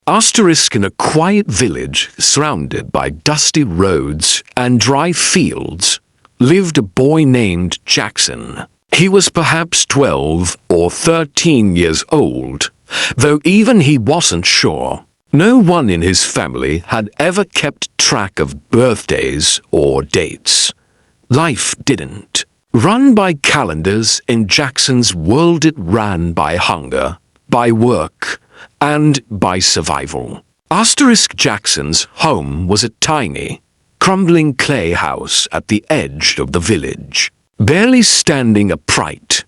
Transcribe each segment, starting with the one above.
Asterisk in a quiet village surrounded by dusty roads and dry fields lived a boy named Jackson. He was perhaps 12 or 13 years old, though even he wasn't sure. No one in his family had ever kept track of birthdays or dates. Life didn't run by calendars. In Jackson's world, it ran by hunger, by work, and by survival. Asterisk Jackson's home was a tiny, crumbling clay house at the edge of the village. Barely standing upright,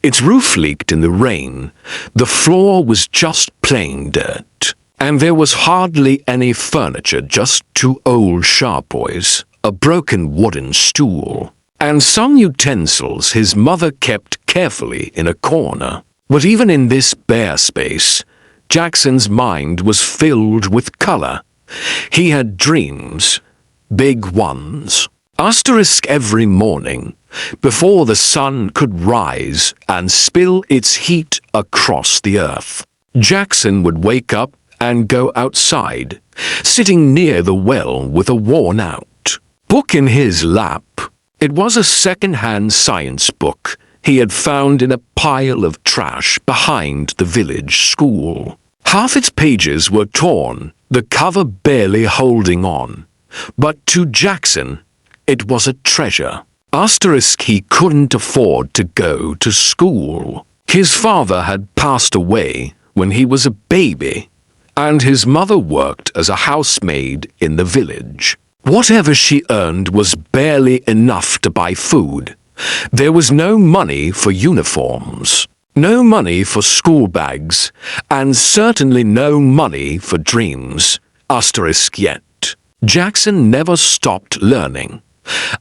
its roof leaked in the rain, the floor was just plain dirt, and there was hardly any furniture, just two old charpoys, a broken wooden stool, and some utensils his mother kept carefully in a corner. But even in this bare space, Jackson's mind was filled with color. He had dreams, big ones. Asterisk every morning, before the sun could rise and spill its heat across the earth, Jackson would wake up and go outside, sitting near the well with a worn-out book in his lap. It was a second-hand science book he had found in a pile of trash behind the village school. Half its pages were torn, the cover barely holding on. But to Jackson, it was a treasure. Asterisk he couldn't afford to go to school. His father had passed away when he was a baby, and his mother worked as a housemaid in the village. Whatever she earned was barely enough to buy food. There was no money for uniforms, no money for school bags, and certainly no money for dreams. Asterisk yet. Jackson never stopped learning.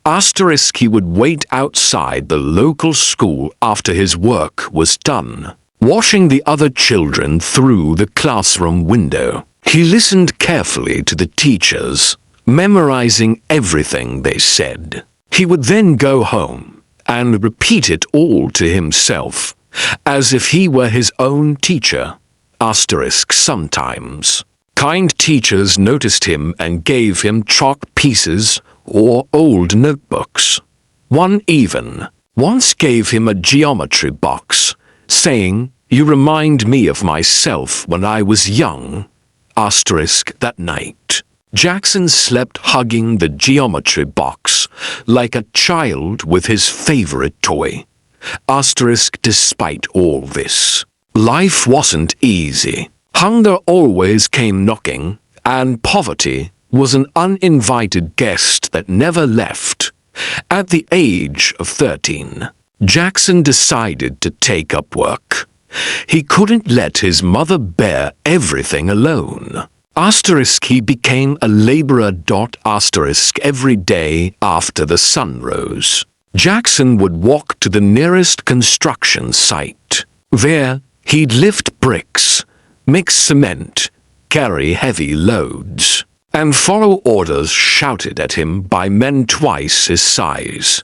Asterisk he would wait outside the local school after his work was done, watching the other children through the classroom window. He listened carefully to the teachers, memorizing everything they said. He would then go home and repeat it all to himself, as if he were his own teacher. Asterisk sometimes. Kind teachers noticed him and gave him chalk pieces or old notebooks. One even once gave him a geometry box, saying, "You remind me of myself when I was young." Asterisk that night, Jackson slept hugging the geometry box like a child with his favorite toy. Asterisk despite all this, life wasn't easy. Hunger always came knocking, and poverty was an uninvited guest that never left. At the age of 13, Jackson decided to take up work. He couldn't let his mother bear everything alone. Asterisk he became a laborer. Asterisk every day after the sun rose, Jackson would walk to the nearest construction site. There, he'd lift bricks, mix cement, carry heavy loads, and follow orders shouted at him by men twice his size.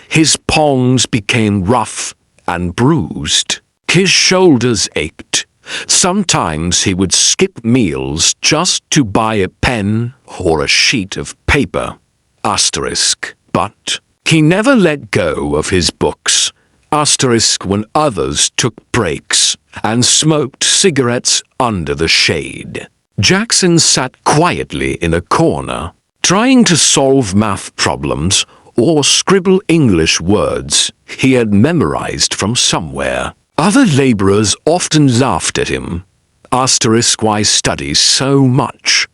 His palms became rough and bruised. His shoulders ached. Sometimes he would skip meals just to buy a pen or a sheet of paper. Asterisk. But he never let go of his books. Asterisk when others took breaks and smoked cigarettes under the shade, Jackson sat quietly in a corner, trying to solve math problems or scribble English words he had memorized from somewhere. Other laborers often laughed at him. Asterisk why study so much?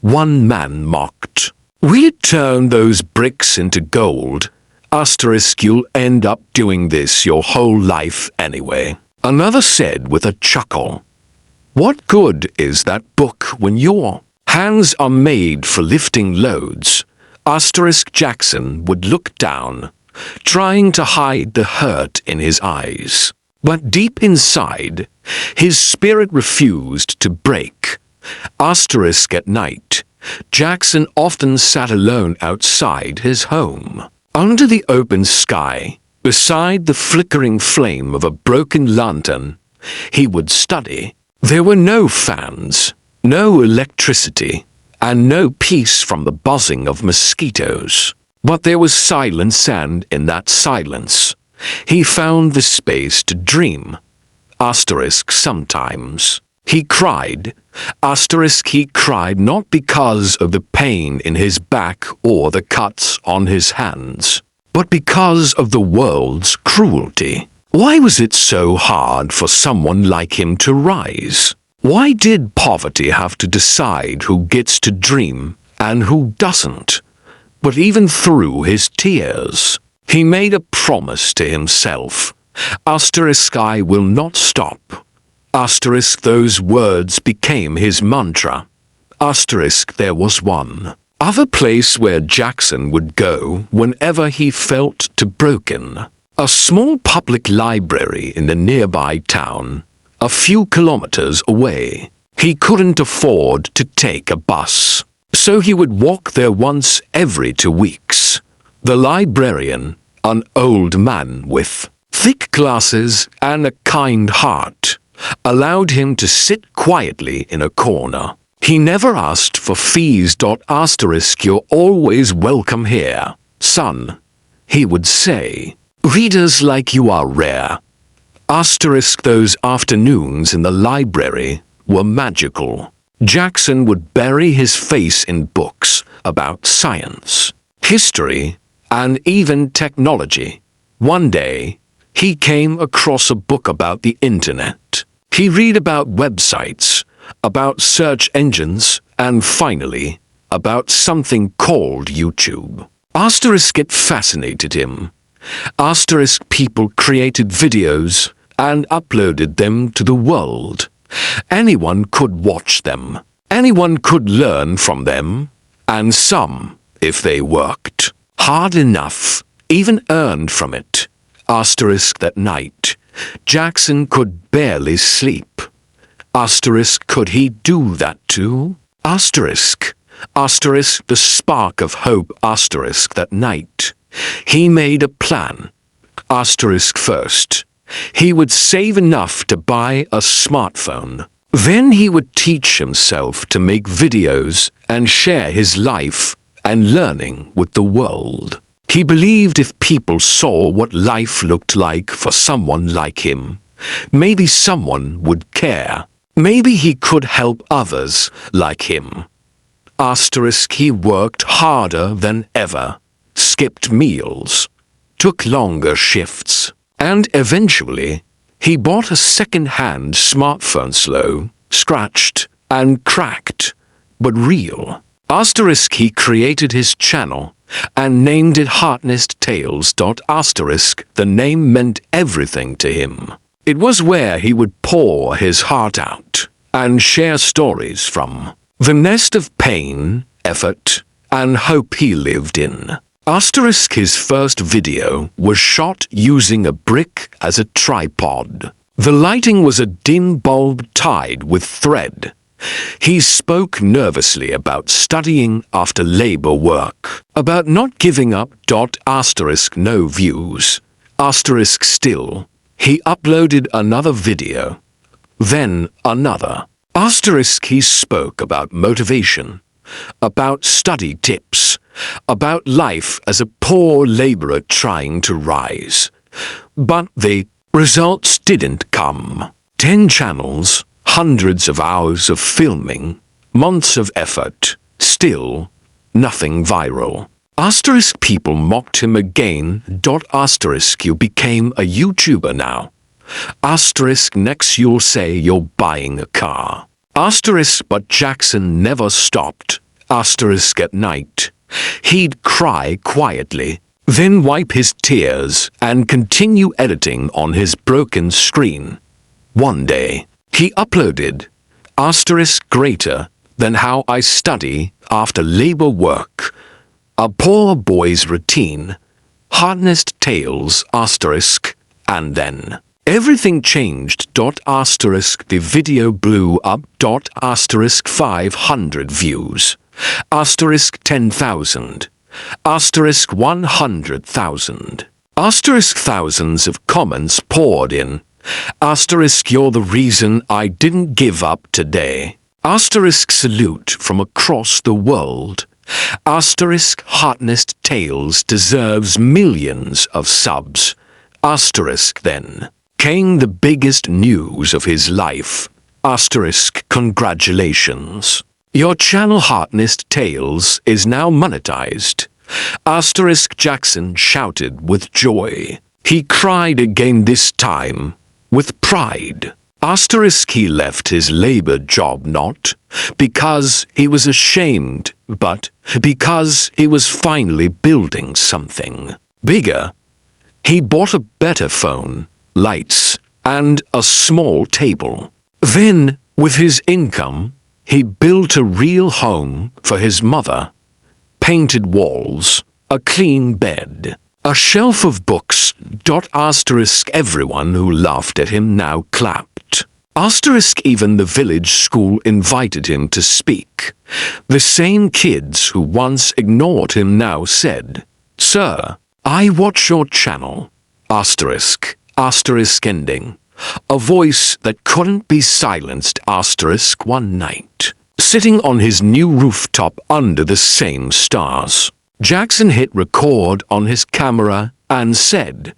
One man mocked. "We'd turn those bricks into gold." Asterisk you'll end up doing this your whole life anyway. Another said with a chuckle, "What good is that book when your hands are made for lifting loads?" Asterisk Jackson would look down, trying to hide the hurt in his eyes. But deep inside, his spirit refused to break. Asterisk at night, Jackson often sat alone outside his home, under the open sky, beside the flickering flame of a broken lantern. He would study. There were no fans, no electricity, and no peace from the buzzing of mosquitoes. But there was silence, and in that silence, he found the space to dream. Sometimes. He cried. He cried not because of the pain in his back or the cuts on his hands, but because of the world's cruelty. Why was it so hard for someone like him to rise? Why did poverty have to decide who gets to dream and who doesn't? But even through his tears, he made a promise to himself. I will not stop. Those words became his mantra. There was one other place where Jackson would go whenever he felt too broken. A small public library in the nearby town, a few kilometers away. He couldn't afford to take a bus, so he would walk there once every 2 weeks. The librarian, an old man with thick glasses and a kind heart, allowed him to sit quietly in a corner. He never asked for fees. You're always welcome here, son, he would say. Readers like you are rare. Those afternoons in the library were magical. Jackson would bury his face in books about science, history, and even technology. One day, he came across a book about the internet. He read about websites, about search engines, and finally, about something called YouTube. It fascinated him. People created videos and uploaded them to the world. Anyone could watch them. Anyone could learn from them. And some, if they worked hard enough, even earned from it. That night, Jackson could barely sleep. Could he do that too? The spark of hope. That night, he made a plan. First, he would save enough to buy a smartphone. Then he would teach himself to make videos and share his life and learning with the world. He believed if people saw what life looked like for someone like him, maybe someone would care. Maybe he could help others like him. He worked harder than ever, skipped meals, took longer shifts, and eventually he bought a second-hand smartphone, slow, scratched, and cracked, but real. He created his channel and named it Heartnest Tales. The name meant everything to him. It was where he would pour his heart out and share stories from the nest of pain, effort, and hope he lived in. His first video was shot using a brick as a tripod. The lighting was a dim bulb tied with thread. He spoke nervously about studying after labor work, about not giving up. No views. Still. He uploaded another video. Then another. He spoke about motivation, about study tips, about life as a poor laborer trying to rise. But the results didn't come. 10 channels, hundreds of hours of filming, months of effort, still nothing viral. People mocked him again. You became a YouTuber now. Next you'll say you're buying a car. But Jackson never stopped. At night, he'd cry quietly, then wipe his tears and continue editing on his broken screen. One day, he uploaded greater than how I study after labor work. A poor boy's routine. Heartnest Tales, and then everything changed. The video blew up. 500 views. 10,000. 100,000. Thousands of comments poured in. You're the reason I didn't give up today. Asterisk salute from across the world. Asterisk Heartnest Tales deserves millions of subs. Asterisk then came the biggest news of his life. Asterisk congratulations. Your channel Heartnest Tales is now monetized. Asterisk Jackson shouted with joy. He cried again, this time with pride. Asterisk he left his labor job not because he was ashamed, but because he was finally building something bigger. He bought a better phone, lights, and a small table. Then, with his income, he built a real home for his mother. Painted walls, a clean bed, a shelf of books. Asterisk everyone who laughed at him now clapped. Asterisk even the village school invited him to speak. The same kids who once ignored him now said, "Sir, I watch your channel." Asterisk ending. A voice that couldn't be silenced. Asterisk one night, sitting on his new rooftop under the same stars, Jackson hit record on his camera and said,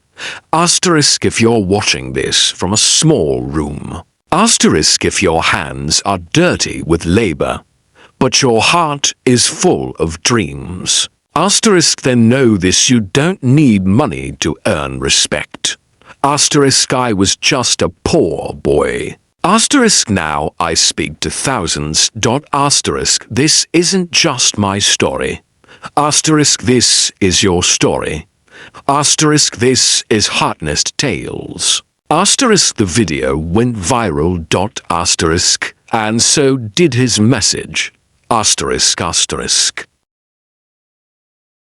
Asterisk if you're watching this from a small room. Asterisk if your hands are dirty with labor, but your heart is full of dreams. Asterisk then know this, you don't need money to earn respect. Asterisk I was just a poor boy. Asterisk now I speak to thousands. Asterisk this isn't just my story. Asterisk this is your story. Asterisk this is Heartnest Tales. Asterisk the video went viral. Asterisk and so did his message. Asterisk.